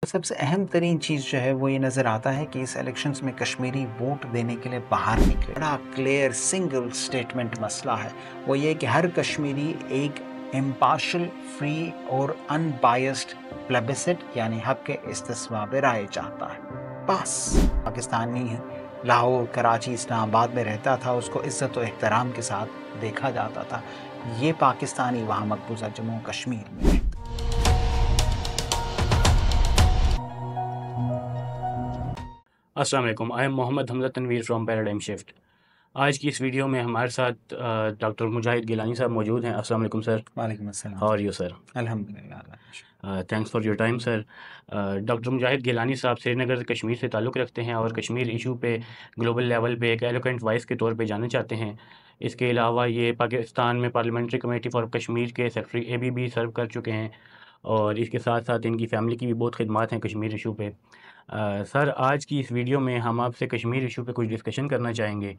सबसे अहम तरीन चीज़ जो है वो ये नज़र आता है कि इस इलेक्शंस में कश्मीरी वोट देने के लिए बाहर निकले। बड़ा क्लियर सिंगल स्टेटमेंट मसला है, वो ये कि हर कश्मीरी एक इम्पार्शल, फ्री और अनबायस्ड प्लेबिसिट यानी हक के इस्तिस्माब राय चाहता है। बस पाकिस्तानी है, लाहौर, कराची, इस्लामाबाद में रहता था, उसको इज़्ज़त और एहतराम के साथ देखा जाता था। ये पाकिस्तानी वहाँ मकबूजा जम्मू कश्मीर में है। अस्सलाम वालेकुम। I am Mohammad Hamza Tanveer from paradigm shift. आज की इस वीडियो में हमारे साथ डॉक्टर मुजाहिद गिलानी साहब मौजूद हैं। अस्सलाम वालेकुम सर। वालेकुम अस्सलाम। How are you sir? अल्हम्दुलिल्लाह, अल्लाह का शुक्र। Thanks for your time sir. Doctor Mujahid Gilani साहब श्रीनगर कश्मीर से ताल्लुक़ रखते हैं और कश्मीर इशू पे ग्लोबल लेवल पे एक एलोक्वेंट वॉइस के तौर पे जाने चाहते हैं। इसके अलावा ये पाकिस्तान में पार्लियामेंट्री कमेटी फॉर कश्मीर के सेक्रेटरी एबी भी सर्व कर चुके हैं और इसके साथ साथ इनकी फ़ैमिली की भी बहुत खिदमत हैं कश्मीर इशू पे। सर, आज की इस वीडियो में हम आपसे कश्मीर इशू पे कुछ डिस्कशन करना चाहेंगे।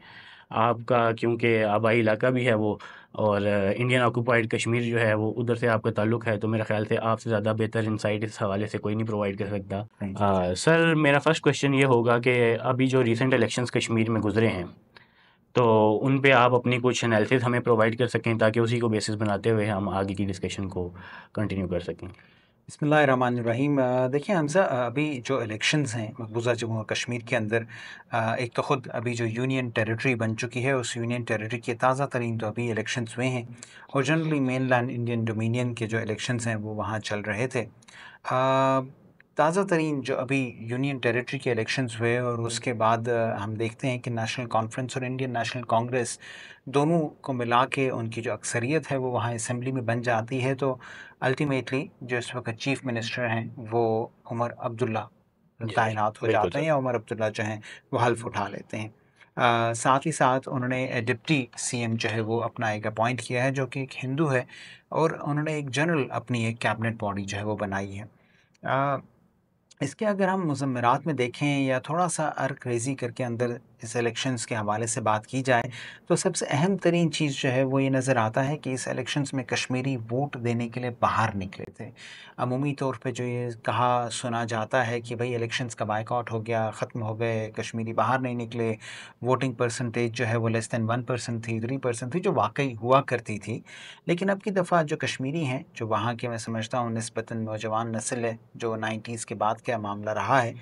आपका क्योंकि आबाई इलाका भी है वो और इंडियन ऑक्यूपाइड कश्मीर जो है वो उधर से आपका ताल्लुक़ है, तो मेरा ख़्याल से आपसे ज़्यादा बेहतर इंसाइट इस हवाले से कोई नहीं प्रोवाइड कर सकता। Thank you. सर, मेरा फ़र्स्ट क्वेश्चन ये होगा कि अभी जो रीसेंट इलेक्शंस कश्मीर में गुज़रे हैं, तो उन पे आप अपनी कुछ एनालिसिस हमें प्रोवाइड कर सकें ताकि उसी को बेसिस बनाते हुए हम आगे की डिस्कशन को कंटिन्यू कर सकें। बिस्मिल्लाहिर्रहमानिर्रहीम। देखिए हमज़ा, अभी जो इलेक्शंस हैं मकबूजा जम्मू और कश्मीर के अंदर, एक तो ख़ुद अभी जो यूनियन टेरिटरी बन चुकी है, उस यूनियन टेरिटरी के ताज़ा तरीन तो अभी इलेक्शंस हुए हैं और जनरली मेनलैंड इंडियन डोमिनियन के जो इलेक्शंस हैं वो वहाँ चल रहे थे। ताज़ा तरीन जो अभी यूनियन टेरिटरी के इलेक्शंस हुए और उसके बाद हम देखते हैं कि नेशनल कॉन्फ्रेंस और इंडियन नेशनल कांग्रेस दोनों को मिला के उनकी जो अक्सरियत है वो वहाँ असम्बली में बन जाती है। तो अल्टीमेटली जो इस वक्त चीफ मिनिस्टर हैं वो उमर अब्दुल्ला जी सर, तैनात हो बिल्कुल जाते हैं सर। या उमर अब्दुल्ला जो हैं वो हल्फ उठा लेते हैं। साथ ही साथ उन्होंने डिप्टी सीएम जो है वो अपना एक अपॉइंट किया है जो कि एक हिंदू है और उन्होंने एक जनरल अपनी एक कैबिनेट बॉडी जो है वो बनाई है। इसके अगर हम मुज़म्मरात में देखें या थोड़ा-सा अर्क-रेज़ी करके अंदर इस इलेक्शंस के हवाले से बात की जाए, तो सबसे अहम तरीन चीज़ जो है वो ये नज़र आता है कि इस इलेक्शंस में कश्मीरी वोट देने के लिए बाहर निकले थे। अमूमी तौर पे जो ये कहा सुना जाता है कि भई इलेक्शंस का बायकॉट हो गया, ख़त्म हो गए, कश्मीरी बाहर नहीं निकले, वोटिंग परसेंटेज जो है वो लेस दैन 1% थी, 3% थी, जो वाक़ई हुआ करती थी। लेकिन अब की दफ़ा जो कश्मीरी हैं, जो वहाँ के मैं समझता हूँ निस्बतन नौजवान नस्ल है, जो 90s के बाद का मामला रहा है,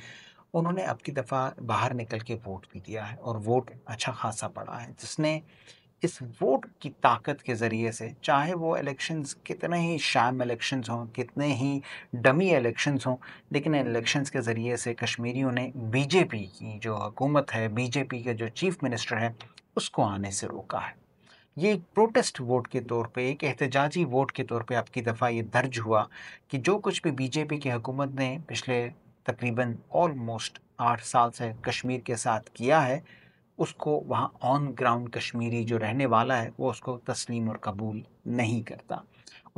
उन्होंने अब की दफ़ा बाहर निकल के वोट भी दिया है और वोट अच्छा खासा पड़ा है, जिसने इस वोट की ताकत के ज़रिए से, चाहे वो इलेक्शंस कितने ही शैम इलेक्शंस हों, कितने ही डमी इलेक्शंस हों, लेकिन इन इलेक्शंस के ज़रिए से कश्मीरियों ने बीजेपी की जो हुकूमत है, बीजेपी के जो चीफ मिनिस्टर हैं, उसको आने से रोका है। ये एक प्रोटेस्ट वोट के तौर पे, एक एहतजाजी वोट के तौर पे अब की दफ़ा ये दर्ज हुआ कि जो कुछ भी बीजेपी की हुकूमत ने पिछले तकरीबन ऑलमोस्ट 8 साल से कश्मीर के साथ किया है, उसको वहाँ ऑन ग्राउंड कश्मीरी जो रहने वाला है, वो उसको तस्लीम और कबूल नहीं करता।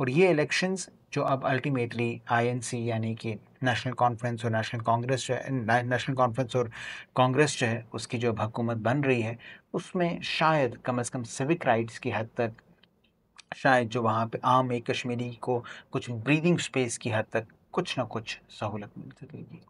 और ये इलेक्शंस जो अब अल्टीमेटली आईएनसी यानी कि नेशनल कॉन्फ्रेंस और नेशनल कांग्रेस जो है, नेशनल कॉन्फ्रेंस और कांग्रेस जो है, उसकी जो अब हुकूमत बन रही है, उसमें शायद कम से कम सिविक राइट्स की हद तक, शायद जो वहाँ पे आम एक कश्मीरी को कुछ ब्रीदिंग स्पेस की हद तक कुछ ना कुछ सहूलत मिल सकेगी।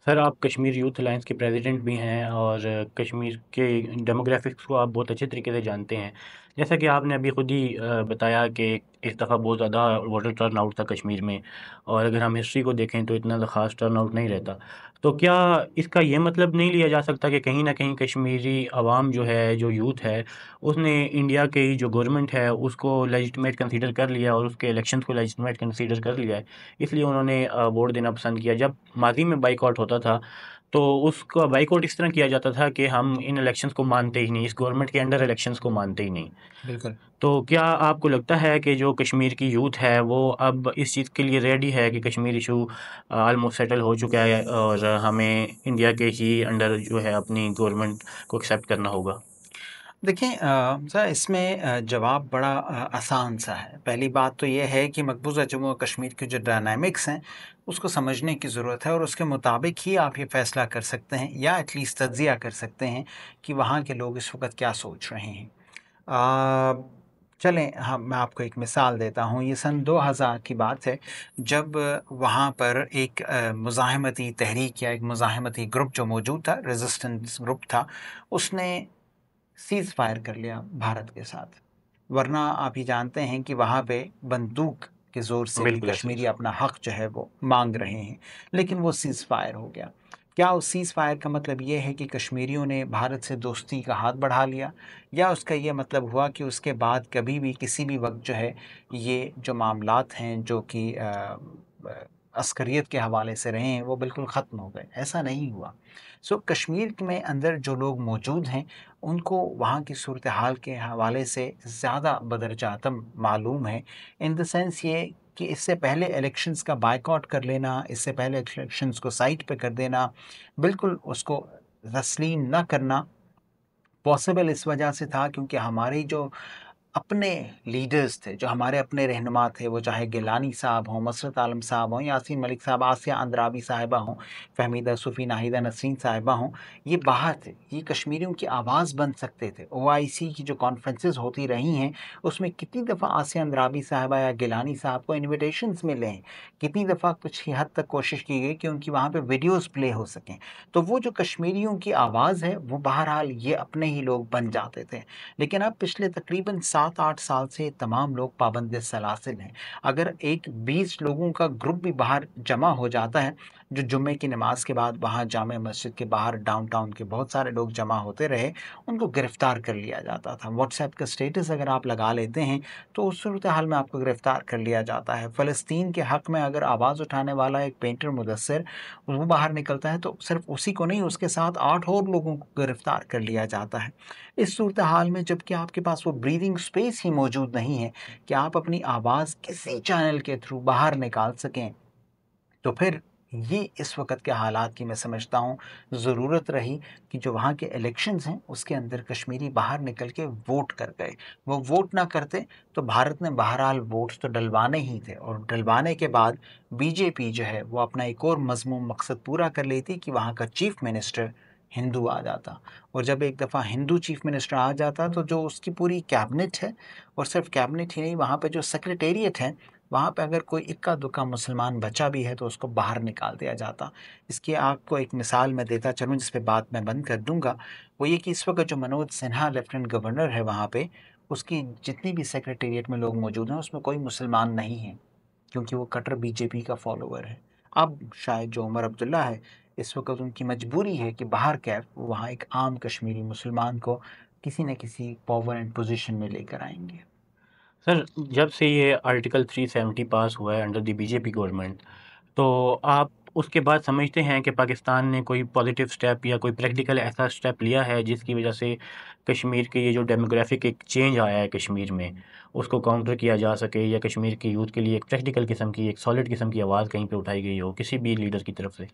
सर, आप कश्मीर यूथ अलायंस के प्रेसिडेंट भी हैं और कश्मीर के डेमोग्राफिक्स को आप बहुत अच्छे तरीके से जानते हैं। जैसा कि आपने अभी खुद ही बताया कि इस दफ़ा बहुत ज़्यादा वोटर टर्न आउट था कश्मीर में और अगर हम हिस्ट्री को देखें तो इतना ख़ास टर्न आउट नहीं रहता। तो क्या इसका ये मतलब नहीं लिया जा सकता कि कहीं न कहीं कश्मीरी अवाम जो है, जो यूथ है, उसने इंडिया की जो गवर्नमेंट है उसको लेजिटिमेट कंसीडर कर लिया और उसके इलेक्शंस को लेजिटिमेट कंसीडर कर लिया है, इसलिए उन्होंने वोट देना पसंद किया। जब माज़ी में बायकॉट होता था, तो उसका बायकॉट इस तरह किया जाता था कि हम इन इलेक्शंस को मानते ही नहीं, इस गवर्नमेंट के अंडर इलेक्शंस को मानते ही नहीं। बिल्कुल। तो क्या आपको लगता है कि जो कश्मीर की यूथ है, वो अब इस चीज़ के लिए रेडी है कि कश्मीर इशू ऑलमोस्ट सेटल हो चुका है और हमें इंडिया के ही अंडर जो है अपनी गवर्नमेंट को एक्सेप्ट करना होगा? देखिए सर, इसमें जवाब बड़ा आसान सा है। पहली बात तो ये है कि मकबूजा जम्मू और कश्मीर के जो डायनामिक्स हैं, उसको समझने की ज़रूरत है और उसके मुताबिक ही आप ये फ़ैसला कर सकते हैं या एटलीस्ट तज्ज़िया कर सकते हैं कि वहाँ के लोग इस वक़्त क्या सोच रहे हैं। चलें मैं आपको एक मिसाल देता हूँ। ये सन 2000 की बात है, जब वहाँ पर एक मुज़ाहमती तहरीक या एक मुज़ाहमती ग्रुप जो मौजूद था, रेज़िस्टेंस ग्रुप था, उसने सीज़ फायर कर लिया भारत के साथ। वरना आप ये जानते हैं कि वहाँ पे बंदूक के ज़ोर से भी बिल्कुल ऐसा ही। कश्मीरी अपना हक़ जो है वो माँग रहे हैं, लेकिन वो सीज़ फायर हो गया। क्या उस सीज़ फायर का मतलब ये है कि कश्मीरियों ने भारत से दोस्ती का हाथ बढ़ा लिया? या उसका ये मतलब हुआ कि उसके बाद कभी भी किसी भी वक़्त जो है ये जो मामलात हैं जो कि अस्करियत के हवाले से रहे हैं वो बिल्कुल ख़त्म हो गए? ऐसा नहीं हुआ। कश्मीर में अंदर जो लोग मौजूद हैं उनको वहाँ की सूरत हाल के हवाले से ज़्यादा बदरजातम मालूम है, इन द सेंस ये कि इससे पहले इलेक्शंस का बायकॉट कर लेना, इससे पहले इलेक्शंस को साइड पे कर देना, बिल्कुल उसको तस्लीम ना करना पॉसिबल इस वजह से था क्योंकि हमारे जो अपने लीडर्स थे, जो हमारे अपने रहनुमा थे, वो चाहे गिलानी साहब हों, मसरत आलम साहब हों, यासीन मलिक साहब, आसिया अंद्राबी साहिबा हों, फ़हमीदा सूफ़ी, नाहिदा नसरीन साहिबा हों, ये बाहर थे। ये कश्मीरियों की आवाज़ बन सकते थे। ओआईसी की जो कॉन्फ्रेंसेस होती रही हैं, उसमें कितनी दफ़ा आसिया अंद्राबी साहिबा या गिलानी साहब को इन्विटेशंस मिले हैं। कितनी दफ़ा कुछ ही हद तक कोशिश की गई कि उनकी वहाँ पे वीडियोज़ प्ले हो सकें। तो वो जो कश्मीरियों की आवाज़ है, वो बहरहाल ये अपने ही लोग बन जाते थे। लेकिन अब पिछले तकरीबन 7-8 साल से तमाम लोग पाबंद सलासिल हैं। अगर एक 20 लोगों का ग्रुप भी बाहर जमा हो जाता है, जो जुम्मे की नमाज़ के बाद वहाँ जामे मस्जिद के बाहर डाउनटाउन के बहुत सारे लोग जमा होते रहे, उनको गिरफ़्तार कर लिया जाता था। व्हाट्सएप का स्टेटस अगर आप लगा लेते हैं, तो उस सूरत हाल में आपको गिरफ़्तार कर लिया जाता है। फ़लस्तीन के हक़ में अगर आवाज़ उठाने वाला एक पेंटर मुदस्सिर, वो बाहर निकलता है, तो सिर्फ़ उसी को नहीं, उसके साथ 8 और लोगों को गिरफ़्तार कर लिया जाता है। इस सूरत हाल में जबकि आपके पास वो ब्रीदिंग स्पेस ही मौजूद नहीं है कि आप अपनी आवाज़ किसी चैनल के थ्रू बाहर निकाल सकें, तो फिर ये इस वक़्त के हालात की मैं समझता हूँ ज़रूरत रही कि जो वहाँ के इलेक्शंस हैं उसके अंदर कश्मीरी बाहर निकल के वोट कर गए। वो वोट ना करते तो भारत ने बहरहाल वोट्स तो डलवाने ही थे और डलवाने के बाद बीजेपी जो है वो अपना एक और मज़मूम मकसद पूरा कर लेती कि वहाँ का चीफ़ मिनिस्टर हिंदू आ जाता। और जब एक दफ़ा हिंदू चीफ़ मिनिस्टर आ जाता तो जो उसकी पूरी कैबिनेट है और सिर्फ़ कैबिनेट ही नहीं, वहाँ पे जो सेक्रेटेरिएट है, वहाँ पे अगर कोई इक्का-दुक्का मुसलमान बचा भी है तो उसको बाहर निकाल दिया जाता। इसकी आपको एक मिसाल मैं देता चलूँ जिस पे बात मैं बंद कर दूँगा, वो ये कि इस वक़्त जो मनोज सिन्हा लेफ्टिनेंट गवर्नर है वहाँ पे, उसकी जितनी भी सेक्रेटेरिएट में लोग मौजूद हैं उसमें कोई मुसलमान नहीं है, क्योंकि वो कट्टर बीजेपी का फॉलोवर है। अब शायद जो उमर अब्दुल्ला है, इस वक़्त उनकी मजबूरी है कि बाहर कैफ वो वहाँ एक आम कश्मीरी मुसलमान को किसी न किसी पावर एंड पोज़ीशन में लेकर आएँगे। सर, जब से ये आर्टिकल 370 पास हुआ है अंडर द बीजेपी गवर्नमेंट, तो आप उसके बाद समझते हैं कि पाकिस्तान ने कोई पॉजिटिव स्टेप या कोई प्रैक्टिकल ऐसा स्टेप लिया है जिसकी वजह से कश्मीर के ये जो डेमोग्राफिक एक चेंज आया है कश्मीर में, उसको काउंटर किया जा सके या कश्मीर के यूथ के लिए एक प्रैक्टिकल किस्म की, एक सॉलिड किस्म की आवाज़ कहीं पे उठाई गई हो किसी भी लीडर की तरफ से?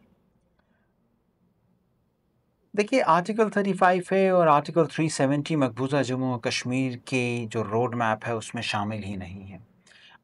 देखिए, आर्टिकल 35 है और आर्टिकल 370 मकबूज़ा जम्मू और कश्मीर के जो रोड मैप है उसमें शामिल ही नहीं है।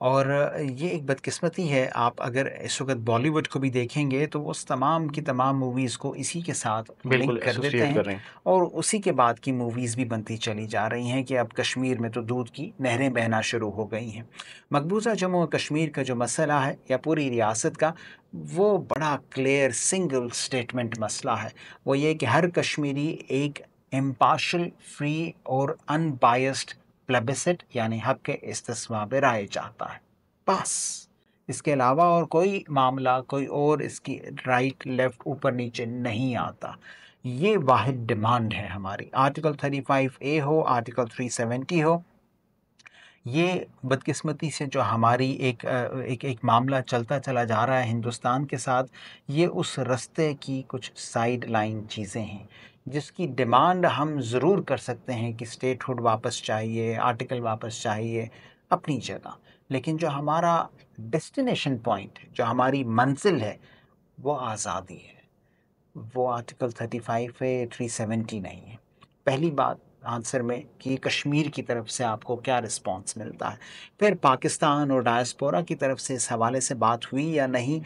और ये एक बदकिस्मती है, आप अगर इस वक़्त बॉलीवुड को भी देखेंगे तो वो उस तमाम की तमाम मूवीज़ को इसी के साथ लिंक बिल्कुल कर देते एसोसिएट हैं कर रहे हैं। और उसी के बाद की मूवीज़ भी बनती चली जा रही हैं कि अब कश्मीर में तो दूध की नहरें बहना शुरू हो गई हैं। मकबूज़ा जम्मू और कश्मीर का जो मसला है या पूरी रियासत का, वो बड़ा क्लियर सिंगल स्टेटमेंट मसला है। वो ये कि हर कश्मीरी एक इम्पार्शियल, फ्री और अनबायस्ड प्लेबिसिट यानी हक़ इस्तिस्माब राय चाहता है। बस, इसके अलावा और कोई मामला, कोई और इसकी राइट, लेफ्ट, ऊपर-नीचे नहीं आता। ये वाहिद डिमांड है हमारी। आर्टिकल 35 ए हो, आर्टिकल 370 हो, ये बदकिस्मती से जो हमारी एक एक मामला चलता चला जा रहा है हिंदुस्तान के साथ, ये उस रास्ते की कुछ साइड लाइन चीज़ें हैं, जिसकी डिमांड हम ज़रूर कर सकते हैं कि स्टेटहुड वापस चाहिए, आर्टिकल वापस चाहिए, अपनी जगह। लेकिन जो हमारा डेस्टिनेशन पॉइंट है, जो हमारी मंज़िल है, वो आज़ादी है। वो आर्टिकल 35 है, 370 नहीं है। पहली बात आंसर में कि कश्मीर की तरफ से आपको क्या रिस्पॉन्स मिलता है। फिर पाकिस्तान और डायस्पोरा की तरफ से इस हवाले से बात हुई या नहीं,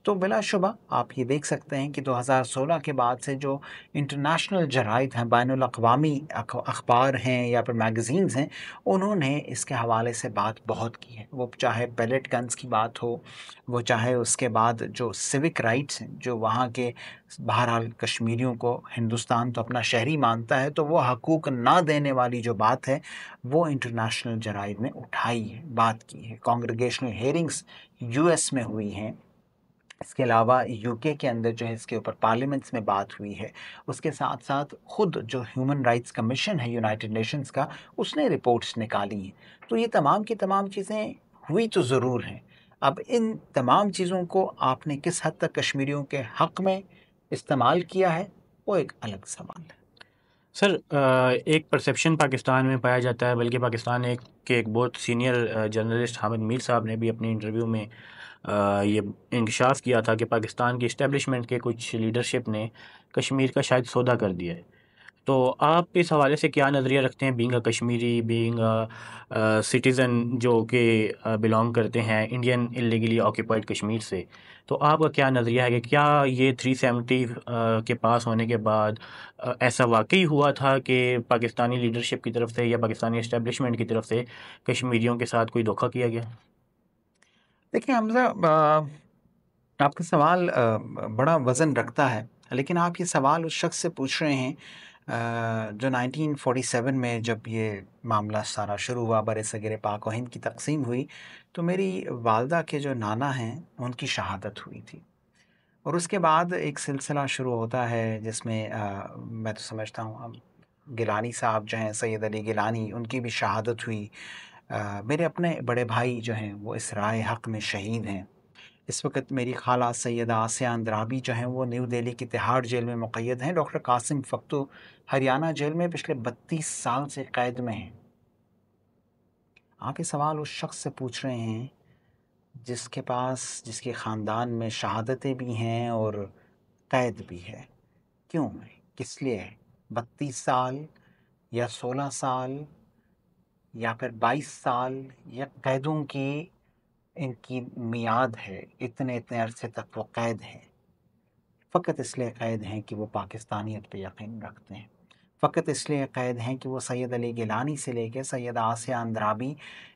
तो बिलाशुबा आप ये देख सकते हैं कि 2016 के बाद से जो इंटरनेशनल जराइद हैं, बैनुल अक़वामी अखबार हैं या फिर मैगज़ीन्स हैं, उन्होंने इसके हवाले से बात बहुत की है। वो चाहे पेलेट गन्स की बात हो, वो चाहे उसके बाद जो सिविक राइट्स हैं, जो वहाँ के बहरहाल कश्मीरियों को हिंदुस्तान तो अपना शहरी मानता है, तो वो हकूक़ ना देने वाली जो बात है, वो इंटरनेशनल जराइद ने उठाई है, बात की है। कांग्रेगेशनल हियरिंग्स यूएस में हुई हैं। इसके अलावा यूके के अंदर जो है इसके ऊपर पार्लियामेंट्स में बात हुई है। उसके साथ साथ खुद जो ह्यूमन राइट्स कमीशन है यूनाइटेड नेशंस का, उसने रिपोर्ट्स निकाली हैं। तो ये तमाम की तमाम चीज़ें हुई तो ज़रूर हैं। अब इन तमाम चीज़ों को आपने किस हद तक कश्मीरियों के हक़ में इस्तेमाल किया है, वो एक अलग सवाल है। सर एक परसेप्शन पाकिस्तान में पाया जाता है, बल्कि पाकिस्तान के एक बहुत सीनियर जर्नलिस्ट हामिद मीर साहब ने भी अपने इंटरव्यू में ये इंकशाफ किया था कि पाकिस्तान की इस्टेब्लिशमेंट के कुछ लीडरशिप ने कश्मीर का शायद सौदा कर दिया है। तो आप इस हवाले से क्या नज़रिया रखते हैं, being a Kashmiri, being a citizen जो कि बिलोंग करते हैं इंडियन इल्लीगली ऑक्यूपाइड कश्मीर से? तो आपका क्या नज़रिया है कि क्या ये 370 के पास होने के बाद ऐसा वाक़ई हुआ था कि पाकिस्तानी लीडरशिप की तरफ से या पाकिस्तानी एस्टेब्लिशमेंट की तरफ से कश्मीरियों के साथ कोई धोखा किया गया? देखिए हमज़ा, आपका सवाल बड़ा वज़न रखता है, लेकिन आप ये सवाल उस शख्स से पूछ रहे हैं जो 1947 में जब ये मामला सारा शुरू हुआ, बरसग़ीर पाक व हिंद की तक़सीम हुई, तो मेरी वालिदा के जो नाना हैं, उनकी शहादत हुई थी। और उसके बाद एक सिलसिला शुरू होता है जिसमें मैं तो समझता हूँ गिलानी साहब जो हैं, सैयद अली गिलानी, उनकी भी शहादत हुई। मेरे अपने बड़े भाई जो हैं, वो इस राह हक़ में शहीद हैं। इस वक़्त मेरी ख़ाला सैयदा आसिया अंद्राबी जो हैं, वो न्यू दिल्ली की तिहाड़ जेल में मुक़य्यद हैं। डॉक्टर कासिम फ़क्तू हरियाणा जेल में पिछले 32 साल से क़ैद में हैं। आप ये सवाल उस शख्स से पूछ रहे हैं जिसके पास, जिसके ख़ानदान में शहादतें भी हैं और क़ैद भी है। क्यों है? किस लिए है? 32 साल या 16 साल या फिर 22 साल या कैदों की इनकी मियाद है, इतने-इतने अरसे तक वो कैद हैं। फ़क़त इसलिए कैद हैं कि वो पाकिस्तानियत पे यकीन रखते हैं। फ़क़त इसलिए कैद हैं कि वो सैयद अली गिलानी से लेके सैयदा आसिया अंद्राबी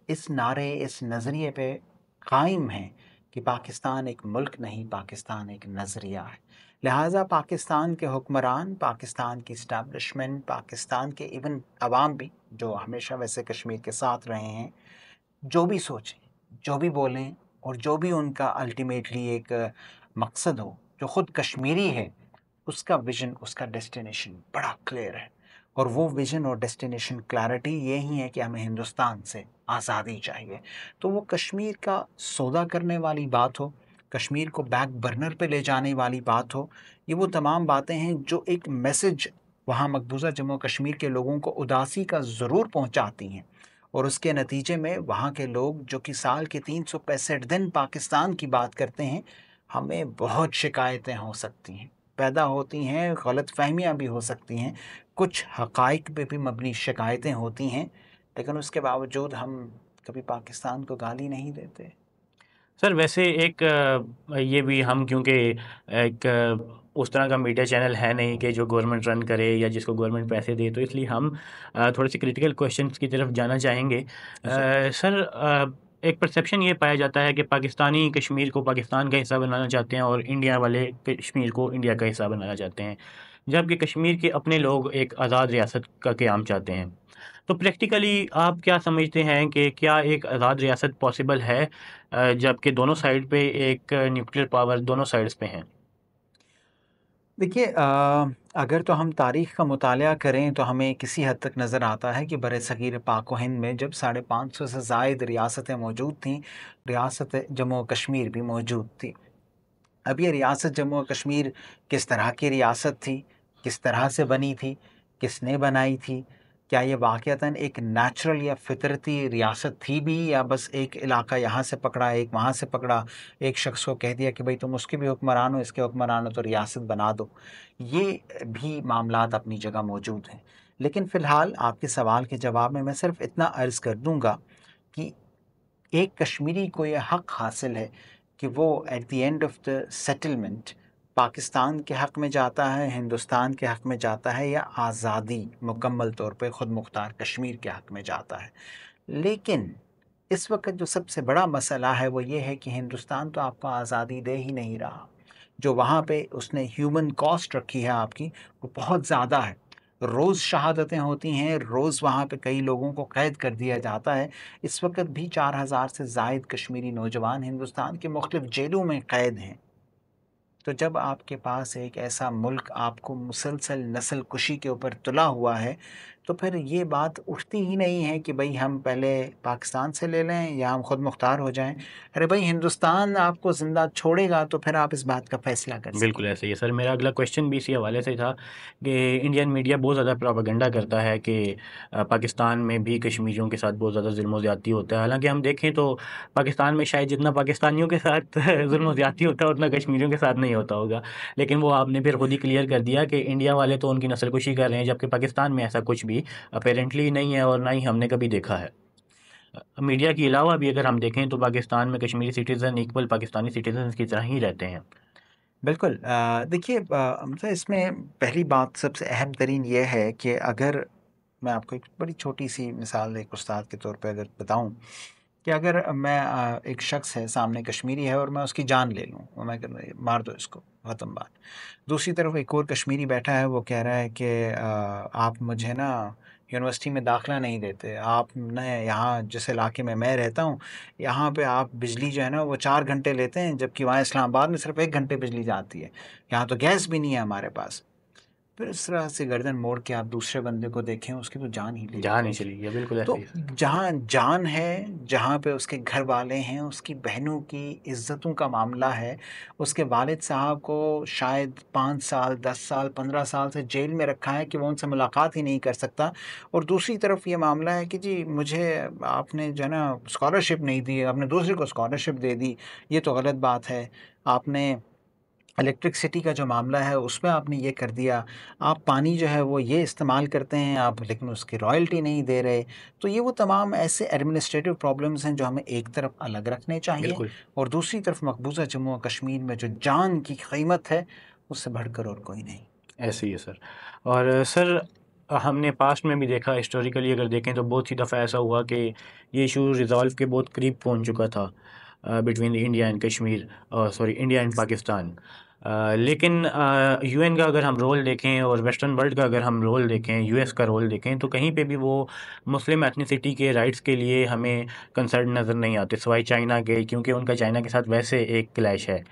इस नारे, इस नज़रिए पे कायम हैं कि पाकिस्तान एक मुल्क नहीं, पाकिस्तान एक नज़रिया है। लिहाज़ा पाकिस्तान के हुक्मरान, पाकिस्तान की एस्टेब्लिशमेंट, पाकिस्तान के इवन अवाम भी, जो हमेशा वैसे कश्मीर के साथ रहे हैं, जो भी सोचें, जो भी बोलें और जो भी उनका अल्टीमेटली एक मकसद हो, जो ख़ुद कश्मीरी है, उसका विज़न, उसका डेस्टिनेशन बड़ा क्लियर है। और वो विज़न और डेस्टिनेशन क्लैरिटी यही है कि हमें हिंदुस्तान से आज़ादी चाहिए। तो वो कश्मीर का सौदा करने वाली बात हो, कश्मीर को बैक बर्नर पे ले जाने वाली बात हो, ये वो तमाम बातें हैं जो एक मैसेज वहाँ मकबूज़ा जम्मू कश्मीर के लोगों को उदासी का ज़रूर पहुँचाती हैं। और उसके नतीजे में वहाँ के लोग जो कि साल के 365 दिन पाकिस्तान की बात करते हैं, हमें बहुत शिकायतें हो सकती हैं, पैदा होती हैं, गलतफ़हमियाँ भी हो सकती हैं, कुछ हक़ाइक़ पे भी मबनी शिकायतें होती हैं, लेकिन उसके बावजूद हम कभी पाकिस्तान को गाली नहीं देते। सर वैसे एक ये भी हम क्योंकि एक उस तरह का मीडिया चैनल है नहीं कि जो गवर्नमेंट रन करे या जिसको गवर्नमेंट पैसे दे, तो इसलिए हम थोड़े से क्रिटिकल क्वेश्चंस की तरफ जाना चाहेंगे। जी। सर एक परसेप्शन ये पाया जाता है कि पाकिस्तानी कश्मीर को पाकिस्तान का हिस्सा बनाना चाहते हैं और इंडिया वाले कश्मीर को इंडिया का हिस्सा बनाना चाहते हैं, जबकि कश्मीर के अपने लोग एक आज़ाद रियासत का क़याम चाहते हैं। तो प्रैक्टिकली आप क्या समझते हैं कि क्या एक आज़ाद रियासत पॉसिबल है, जबकि दोनों साइड पे एक न्यूक्लियर पावर दोनों साइड्स पे हैं? देखिए अगर तो हम तारीख़ का मुतालिया करें तो हमें किसी हद तक नज़र आता है कि बरसग़ीर पाक व हिंद में जब 550 से ज़ायद रियासतें मौजूद थीं, रियासत जम्मू कश्मीर भी मौजूद थी। अब ये रियासत जम्मू और कश्मीर किस तरह की रियासत थी, किस तरह से बनी थी, किसने बनाई थी? क्या ये वाक़ईतन एक नेचुरल या फ़ितरती रियासत थी भी, या बस एक इलाका यहाँ से पकड़ा, एक वहाँ से पकड़ा, एक शख़्स को कह दिया कि भई तुम उसके भी हुक्मरान हो, इसके हुक्मरान हो तो रियासत बना दो। ये भी मामलात अपनी जगह मौजूद हैं। लेकिन फ़िलहाल आपके सवाल के जवाब में मैं सिर्फ़ इतना अर्ज़ कर दूँगा कि एक कश्मीरी को ये हक़ हासिल है कि वो at the end of the settlement Pakistan के हक़ में जाता है, हिंदुस्तान के हक़ में जाता है, या आज़ादी मुकम्मल तौर पे ख़ुद मुख्तार कश्मीर के हक़ में जाता है। लेकिन इस वक्त जो सबसे बड़ा मसला है वो ये है कि हिंदुस्तान तो आपको आज़ादी दे ही नहीं रहा। जो वहाँ पे उसने ह्यूमन कॉस्ट रखी है आपकी, वो बहुत ज़्यादा है। रोज़ शहादतें होती हैं, रोज़ वहाँ पे कई लोगों को कैद कर दिया जाता है। इस वक्त भी 4000 से ज़ायद कश्मीरी नौजवान हिंदुस्तान के मुख्तलिफ़ जेलों में कैद हैं। तो जब आपके पास एक ऐसा मुल्क आपको मुसलसल नस्ल कुशी के ऊपर तुला हुआ है, तो फिर ये बात उठती ही नहीं है कि भई हम पहले पाकिस्तान से ले लें या हम खुद मुख्तार हो जाएँ। अरे भई, हिंदुस्तान आपको ज़िंदा छोड़ेगा तो फिर आप इस बात का फ़ैसला कर बिल्कुल सकेंगे। ऐसे ही है सर। मेरा अगला क्वेश्चन भी इसी हवाले से था कि इंडियन मीडिया बहुत ज़्यादा प्रोपेगेंडा करता है कि पाकिस्तान में भी कश्मीरियों के साथ बहुत ज़्यादा जुल्म और ज़्यादती होता है। हालाँकि हम देखें तो पाकिस्तान में शायद जितना पाकिस्तानियों के साथ जुल्म और ज़्यादती होता है, उतना कश्मीरियों के साथ नहीं होता होगा। लेकिन वो आपने फिर खुद ही क्लियर कर दिया कि इंडिया वाले तो उनकी नस्लकुशी कर रहे हैं, जबकि पाकिस्तान में ऐसा कुछ भी अपैरेंटली नहीं है और ना ही हमने कभी देखा है। मीडिया के अलावा भी अगर हम देखें तो पाकिस्तान में Kashmiri citizen equal Pakistani citizens की तरह ही रहते हैं। बिल्कुल, देखिए, मतलब इसमें पहली बात सबसे अहम तरीन ये है कि अगर मैं आपको एक बड़ी छोटी-सी मिसाल एक उस्ताद के तौर पे अगर बताऊँ कि अगर मैं एक शख्स है सामने कश्मीरी है और मैं उसकी जान ले लूँ और मैं कहूँ मार दो इसको, ख़त्म बात। दूसरी तरफ एक और कश्मीरी बैठा है, वो कह रहा है कि आप मुझे ना यूनिवर्सिटी में दाखिला नहीं देते। आपने यहाँ जिस इलाके में मैं रहता हूँ, यहाँ पे आप बिजली जो है ना वो 4 घंटे लेते हैं, जबकि वहाँ इस्लामाबाद में सिर्फ़ 1 घंटे बिजली जाती है। यहाँ तो गैस भी नहीं है हमारे पास। फिर इस तरह से गर्दन मोड़ के आप दूसरे बंदे को देखें, उसकी तो जान ही ले ली जहाँ नहीं जाएगी। चली गई, बिल्कुल ऐसे तो ही है। जहाँ जान है, जहाँ पे उसके घर वाले हैं, उसकी बहनों की इज़्ज़तों का मामला है, उसके वालिद साहब को शायद 5 साल, 10 साल, 15 साल से जेल में रखा है कि वो उनसे मुलाकात ही नहीं कर सकता। और दूसरी तरफ ये मामला है कि जी मुझे आपने जो है ना स्कॉलरशिप नहीं दी, आपने दूसरे को स्कॉलरशिप दे दी, ये तो गलत बात है। आपने इलेक्ट्रिसिटी का जो मामला है उसमें आपने ये कर दिया, आप पानी जो है वो ये इस्तेमाल करते हैं आप, लेकिन उसकी रॉयल्टी नहीं दे रहे। तो ये वो तमाम ऐसे एडमिनिस्ट्रेटिव प्रॉब्लम्स हैं जो हमें एक तरफ अलग रखने चाहिए, बिल्कुल, और दूसरी तरफ मकबूजा जम्मू और कश्मीर में जो जान की कीमत है, उससे बढ़कर और कोई नहीं। ऐसे ही है सर। और सर हमने पास्ट में भी देखा हिस्टोरिकली अगर देखें तो बहुत सी दफ़ा ऐसा हुआ कि ये इशू रिज़ॉल्व के बहुत करीब पहुंच चुका था between India and Kashmir, sorry India and Pakistan. लेकिन यूएन का अगर हम रोल देखें और वेस्टर्न वर्ल्ड का अगर हम रोल देखें, यूएस का रोल देखें, तो कहीं पे भी वो मुस्लिम एथनिसिटी के राइट्स के लिए हमें कंसर्न नज़र नहीं आते, सिवाय चाइना के, क्योंकि उनका चाइना के साथ वैसे एक क्लैश है।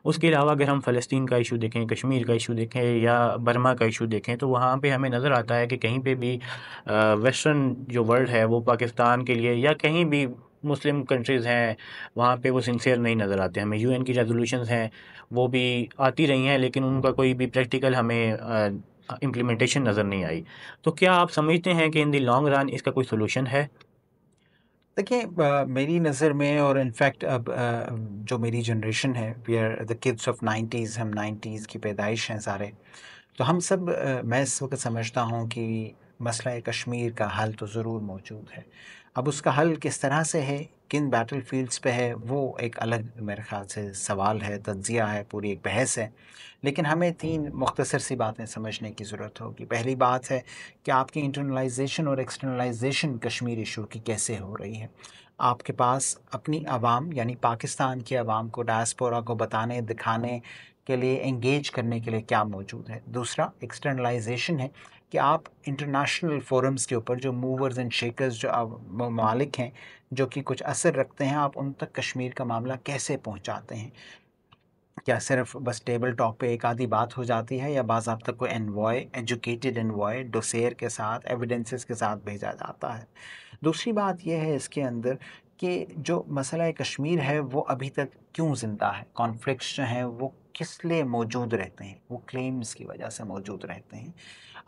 उसके अलावा अगर हम फ़लस्तीन का इशू देखें, कश्मीर का इशू देखें या बर्मा का इशू देखें, तो वहाँ पे हमें नज़र आता है कि कहीं पे भी वेस्टर्न जो वर्ल्ड है वो पाकिस्तान के लिए या कहीं भी मुस्लिम कंट्रीज़ हैं, वहाँ पे वो सिंसियर नहीं नज़र आते। हमें यूएन की रेज़ोल्यूशंस हैं, वो भी आती रही हैं, लेकिन उनका कोई भी प्रैक्टिकल हमें इम्प्लीमेंटेशन नज़र नहीं आई। तो क्या आप समझते हैं कि इन द लॉन्ग रन इसका कोई सॉल्यूशन है? देखिए, मेरी नज़र में और इनफैक्ट अब जो मेरी जनरेशन है, we are the kids of 90s, हम 90s की पैदाइश हैं सारे। तो हम सब, मैं इस वक्त समझता हूँ कि मसला कश्मीर का हल तो ज़रूर मौजूद है। अब उसका हल किस तरह से है, किन बैटल फील्ड्स पे है, वो एक अलग मेरे ख़्याल से सवाल है, तज्ज़िया है, पूरी एक बहस है। लेकिन हमें 3 मुख्तसर सी बातें समझने की ज़रूरत होगी। पहली बात है कि आपकी इंटरनलाइजेशन और एक्सटर्नलाइजेशन कश्मीर इशू की कैसे हो रही है। आपके पास अपनी आवाम यानी पाकिस्तान की आवाम को, डायस्पोरा को बताने, दिखाने के लिए, एंगेज करने के लिए क्या मौजूद है। दूसरा एक्सटर्नलाइजेशन है कि आप इंटरनेशनल फोरम्स के ऊपर जो मूवर्स एंड शेकर्स, जो ममालिक हैं जो कि कुछ असर रखते हैं, आप उन तक कश्मीर का मामला कैसे पहुंचाते हैं। क्या सिर्फ बस टेबल टॉक पे एक आधी बात हो जाती है, या बाज़ाब्ता कोई एनवॉय, एजुकेटेड एनवॉय डोसेर के साथ, एविडेंसेस के साथ भेजा जाता है। दूसरी बात यह है इसके अंदर कि जो मसला कश्मीर है वो अभी तक क्यों ज़िंदा है, कॉन्फ्लिक्ट्स जो हैं वो किस लिए मौजूद रहते हैं, वो क्लेम्स की वजह से मौजूद रहते हैं।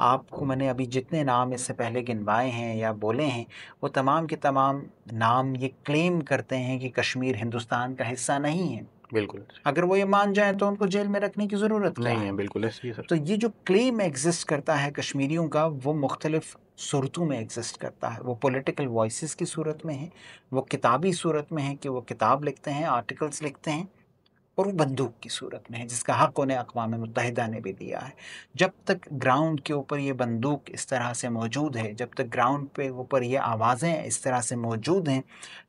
आपको मैंने अभी जितने नाम इससे पहले गिनवाए हैं या बोले हैं, वो तमाम के तमाम नाम ये क्लेम करते हैं कि कश्मीर हिंदुस्तान का हिस्सा नहीं है। बिल्कुल, अगर वो ये मान जाएँ तो उनको जेल में रखने की ज़रूरत क्या नहीं है? है, बिल्कुल ऐसे ही है सर। तो ये जो क्लेम एग्ज़िस्ट करता है कश्मीरियों का, वो मुख्तलिफ़ सूरतों में एग्ज़िस्ट करता है। वो पॉलिटिकल वॉइसेस की सूरत में है, वो किताबी सूरत में है कि वो किताब लिखते हैं, आर्टिकल्स लिखते हैं, और वो बंदूक की सूरत में है, जिसका हक उन्हें अक़वाम मुत्तहिदा ने भी दिया है। जब तक ग्राउंड के ऊपर ये बंदूक इस तरह से मौजूद है, जब तक ग्राउंड पे ऊपर ये आवाज़ें इस तरह से मौजूद हैं,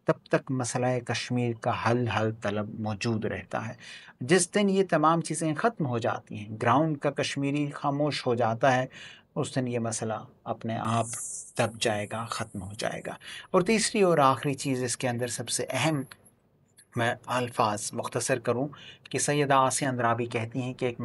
तब तक मसला कश्मीर का हल तलब मौजूद रहता है। जिस दिन ये तमाम चीज़ें ख़त्म हो जाती हैं, ग्राउंड का कश्मीरी ख़ामोश हो जाता है, उस दिन ये मसला अपने आप दब जाएगा, ख़त्म हो जाएगा। और तीसरी और आखिरी चीज़ इसके अंदर सबसे अहम, मैं अल्फ़ाज़ मुख्तसर करूँ, कि सैयदा आसिया अंद्राबी कहती हैं कि एक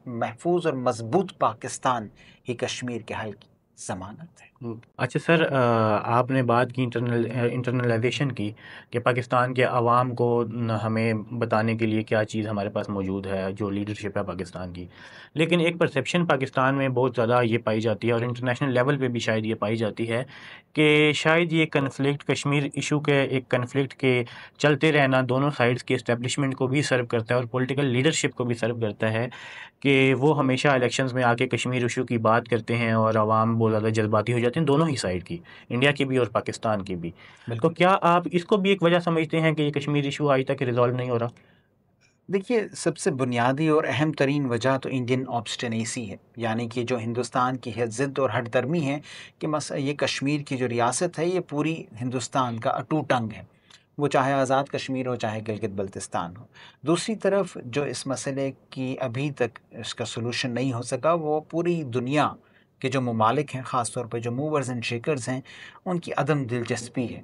महफूज़ और मज़बूत पाकिस्तान ही कश्मीर के हल की ज़मानत है। अच्छा सर, आपने बात की इंटरनलाइजेशन की कि पाकिस्तान के अवाम को हमें बताने के लिए क्या चीज़ हमारे पास मौजूद है, जो लीडरशिप है पाकिस्तान की। लेकिन एक परसेप्शन पाकिस्तान में बहुत ज़्यादा ये पाई जाती है और इंटरनेशनल लेवल पे भी शायद ये पाई जाती है कि शायद ये कन्फ्लिक्ट, कश्मीर इशू के एक कन्फ्लिक्ट के चलते रहना दोनों साइड्स के इस्टेब्लिशमेंट को भी सर्व करता है और पॉलिटिकल लीडरशिप को भी सर्व करता है कि वो हमेशा इलेक्शंस में आके कश्मीर इशू की बात करते हैं और अवाम बहुत ज़्यादा जज्बाती हो जाती हैं, दोनों ही साइड की, इंडिया की भी और पाकिस्तान की भी। तो बिल्कुल। क्या आप इसको भी एक वजह समझते हैं कि ये कश्मीर इशू आज तक रिज़ॉल्व नहीं हो रहा? देखिए, सबसे बुनियादी और अहम तरीन वजह तो इंडियन ऑब्स्टिनेसी है, यानी कि जो हिंदुस्तान की है ज़िद और हठधर्मी है कि ये कश्मीर की जो रियासत है, ये पूरी हिंदुस्तान का अटूट अंग है। वो चाहे आज़ाद कश्मीर हो, चाहे गिलगित बल्तिस्तान हो। दूसरी तरफ जो इस मसले की अभी तक इसका सॉल्यूशन नहीं हो सका, वो पूरी दुनिया के जो ममालिक हैं, ख़ास तौर पे जो मूवर्स एंड शेकर्स हैं, उनकी अदम दिलचस्पी है।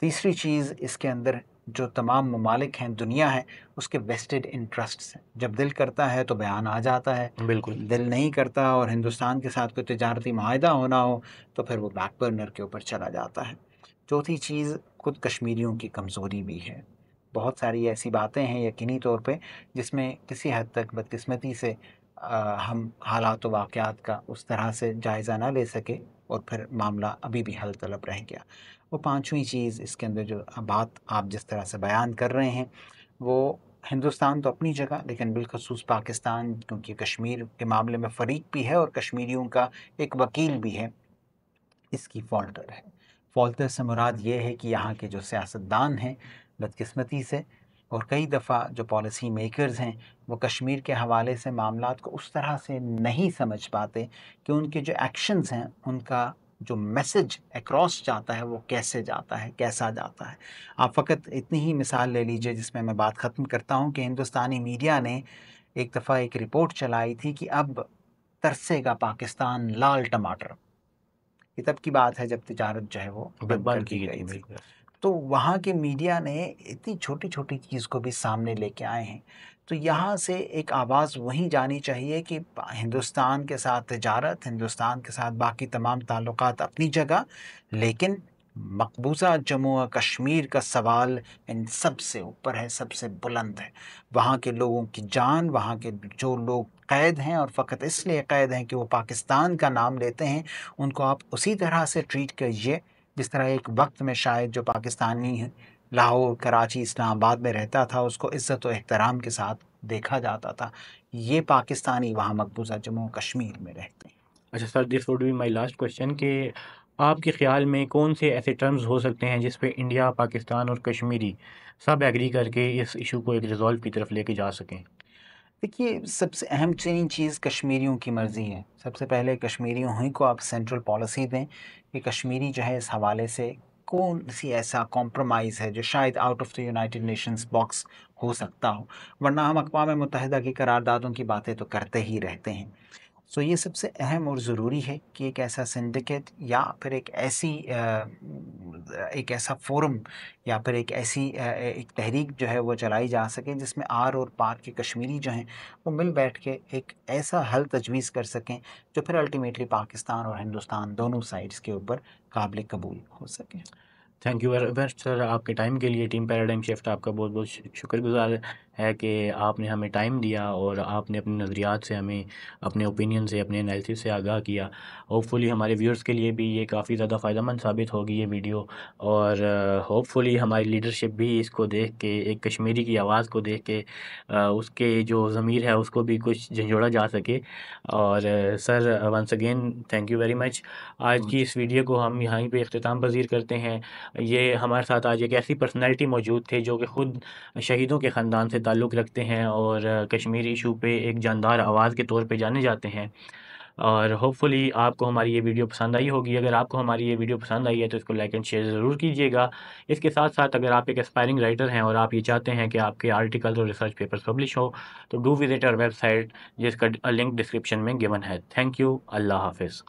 तीसरी चीज़ इसके अंदर, जो तमाम ममालिक हैं, दुनिया है, उसके वेस्टेड इंटरेस्ट्स हैं। जब दिल करता है तो बयान आ जाता है, बिल्कुल। दिल नहीं करता और हिंदुस्तान के साथ कोई तिजारती माहिदा होना हो, तो फिर वो बैक बर्नर के ऊपर चला जाता है। चौथी चीज़, खुद कश्मीरियों की कमज़ोरी भी है। बहुत सारी ऐसी बातें हैं यकीनी तौर पे, जिसमें किसी हद तक बदकिस्मती से हम हालात व वाक़यात का उस तरह से जायज़ा ना ले सके, और फिर मामला अभी भी हल तलब रह गया। वो पाँचवीं चीज़ इसके अंदर जो बात आप जिस तरह से बयान कर रहे हैं, वो हिंदुस्तान तो अपनी जगह, लेकिन बिलख़ुसूस पाकिस्तान, क्योंकि कश्मीर के मामले में फ़रीक भी है और कश्मीरियों का एक वकील भी है, इसकी फ़ॉल्टर है। फ़ॉल्टर से मुराद ये है कि यहाँ के जो सियासतदान हैं, बदकिस्मती से, और कई दफ़ा जो पॉलिसी मेकर्स हैं, वो कश्मीर के हवाले से मामलात को उस तरह से नहीं समझ पाते कि उनके जो एक्शंस हैं, उनका जो मैसेज अक्रॉस जाता है, वो कैसे जाता है, कैसा जाता है। आप फ़कत इतनी ही मिसाल ले लीजिए, जिसमें मैं बात ख़त्म करता हूँ, कि हिंदुस्तानी मीडिया ने एक दफ़ा एक रिपोर्ट चलाई थी कि अब तरसेगा पाकिस्तान लाल टमाटर। ये तब की बात है जब तिजारत जो है वो बंद कर बंद दी की गई गई थी, थी। बिल्कुल। तो वहाँ के मीडिया ने इतनी छोटी-छोटी चीज़ को भी सामने लेके आए हैं। तो यहाँ से एक आवाज़ वहीं जानी चाहिए कि हिंदुस्तान के साथ तिजारत, हिंदुस्तान के साथ बाकी तमाम ताल्लुकात अपनी जगह, लेकिन मकबूज़ा जम्मू और कश्मीर का सवाल इन सब से ऊपर है, सबसे बुलंद है। वहाँ के लोगों की जान, वहाँ के जो लोग कैद हैं और फ़कत इसलिए कैद हैं कि वो पाकिस्तान का नाम लेते हैं, उनको आप उसी तरह से ट्रीट कीजिए जिस तरह एक वक़्त में शायद जो पाकिस्तानी लाहौर, कराची, इस्लामाबाद में रहता था, उसको इज़्ज़त और एहतराम के साथ देखा जाता था। ये पाकिस्तानी वहाँ मकबूज़ा जम्मू और कश्मीर में रहते हैं। अच्छा sir, this would be my last question कि आपके ख़्याल में कौन से ऐसे टर्म्स हो सकते हैं जिस पे इंडिया, पाकिस्तान और कश्मीरी सब एग्री करके इस इशू को एक रिज़ॉल्व की तरफ लेके जा सकें? देखिए, सबसे अहम तरीन चीज़ कश्मीरियों की मर्ज़ी है। सबसे पहले कश्मीरियों ही को आप सेंट्रल पॉलिसी दें कि कश्मीरी जो है इस हवाले से कौन-सी ऐसा कॉम्प्रोमाइज़ है जो शायद out of the United Nations box हो सकता हो। वरना हम अक़वाम मुत्तहिदा की करारदादों की बातें तो करते ही रहते हैं। सो ये सबसे अहम और ज़रूरी है कि एक ऐसा सिंडिकेट, या फिर एक ऐसा फ़ोरम, या फिर एक तहरीक जो है वो चलाई जा सके, जिसमें आर और पार के कश्मीरी जो हैं, वो मिल बैठ के एक ऐसा हल तजवीज़ कर सकें जो फिर अल्टीमेटली पाकिस्तान और हिंदुस्तान दोनों साइड्स के ऊपर काबिल कबूल हो सके। Thank you very much sir, आपके टाइम के लिए। टीम पैराडाइम शिफ्ट आपका बहुत बहुत शुक्रगुजार है कि आपने हमें टाइम दिया और आपने अपने नज़रियात से हमें अपने ओपिनियन से, अपने एनालिसिस से आगाह किया। होपफुली हमारे व्यूअर्स के लिए भी ये काफ़ी ज़्यादा फ़ायदेमंद साबित होगी ये वीडियो, और होपफुली हमारी लीडरशिप भी इसको देख के, एक कश्मीरी की आवाज़ को देख के उसके जो ज़मीर है उसको भी कुछ झंझोड़ा जा सके। और sir, once again thank you very much. आज की इस वीडियो को हम यहीं पे इख्तिताम पज़ीर करते हैं। ये हमारे साथ आज एक ऐसी पर्सनैलिटी मौजूद थे जो कि ख़ुद शहीदों के ख़ानदान से ताल्लुक़ रखते हैं और कश्मीर इशू पे एक जानदार आवाज़ के तौर पे जाने जाते हैं। और होपफुली आपको हमारी ये वीडियो पसंद आई होगी। अगर आपको हमारी ये वीडियो पसंद आई है तो इसको लाइक एंड शेयर ज़रूर कीजिएगा। इसके साथ-साथ अगर आप एक एस्पायरिंग राइटर हैं और आप ये चाहते हैं कि आपके आर्टिकल्स और रिसर्च पेपर्स पब्लिश हो, तो डू विज़िट आवर वेबसाइट, जिसका लिंक डिस्क्रिप्शन में गिवन है। Thank you. अल्लाह हाफ़िज़।